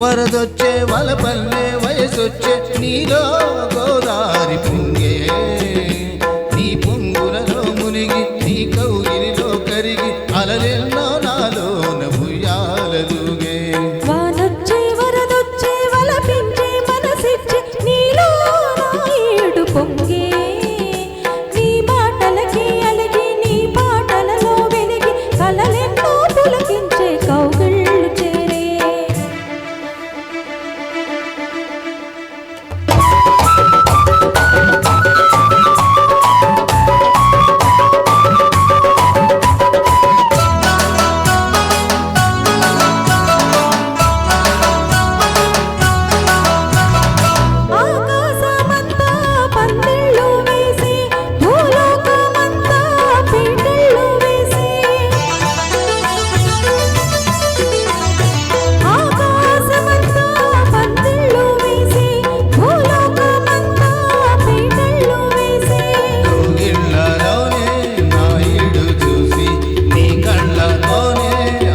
వరదొచ్చే వలపల్లె వయసొచ్చే నీలో గోదారి పొంగే నీ పొంగులలో మునిగి నీ కౌగిలిలో కరిగి అలలెన్నో నాలోన ఉయ్యాలలుగే వానొచ్చే వరదొచ్చే వలపించే మనసిచ్చే నీలో నాయుడు పొంగే నీ మాటలకి అలిగి నీ పాటలలో వెలిగి కలలెన్నో పులకించే కౌగిళ్ళు చేరే ఆకాశమంతా పందిళ్ళు వేసి భూలోకమంతా పీటళ్ళు వేసి ఆకాశమంతా పందిళ్ళు వేసి భూలోకమంతా పీటళ్ళు వేసి కౌగిళ్ళలోనే నాయుడు చూసి నీ కళ్ళతోనే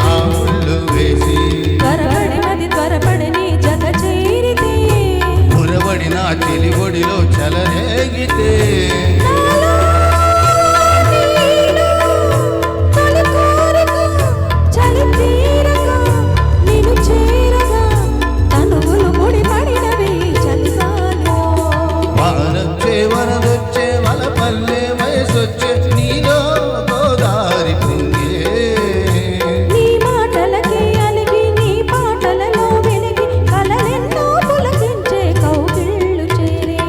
ఆ ముళ్ళు వేసి త్వరపడి నీ జత చేరితే మురబడి నా చెలిబొడిలో చలరేగితే నాలో నీలో తొలి కోరిక చలి తీరక నిన్ను చేరగా తనువులు ముడిపడినవి చలిగాలో వానొచ్చే వరదొచ్చే వలపల్లె వయసొచ్చే నీలో గోదారి పొంగే నీ మాటలకి అలిగి నీ పాటలలో వెలిగి కలలెన్నో పులకించే కౌగిళ్ళు చేరే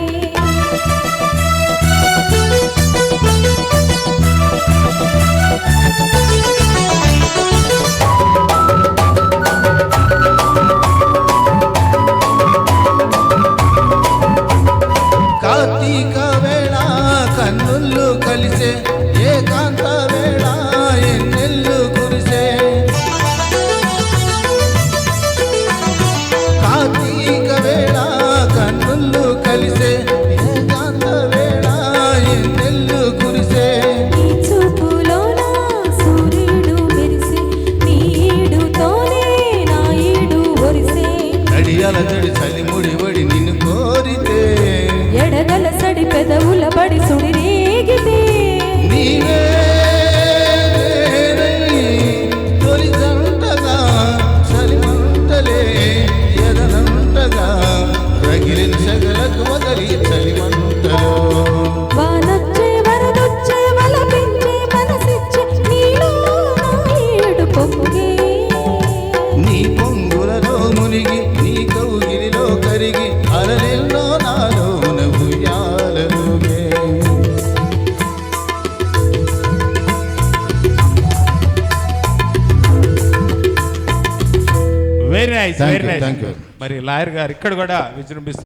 కార్తీక వేళ కన్నుళ్ళు కలిసే ఏకాంత వేళ ఎన్నెల్లు కురిసే కార్తీక వేళ కన్నుళ్ళు కలిసే ఏకాంత వేళ ఎన్నెల్లు కురిసే నీ చూపులోన సూర్యుడు మెరిసి నీ ఈడుతోనే నా ఈడు ఒరిసే నడియాల జడి చలి ముడివడి నిన్ను కోరితే ఎడగల సడి పెదవుల బడి సుడి రేగితే నీవే నేనై తొలి జంటగా చలిమంటలే ఎదనంటగా రగిలిన సగలకు వదలి చలిమంటలో వానొచ్చే వరదొచ్చే వలపించే మనసిచ్చే నీలో నాయుడు పొంగే నీ పొంగులలో మునిగి నీ కౌగిలిలో కరిగి అలలెన్నో నాలోన ఉయ్యాలలుగే very nice Thank very you, nice thank you. మరి లాయర్ గారు ఇక్కడ కూడా విజృంభిస్తున్నారు.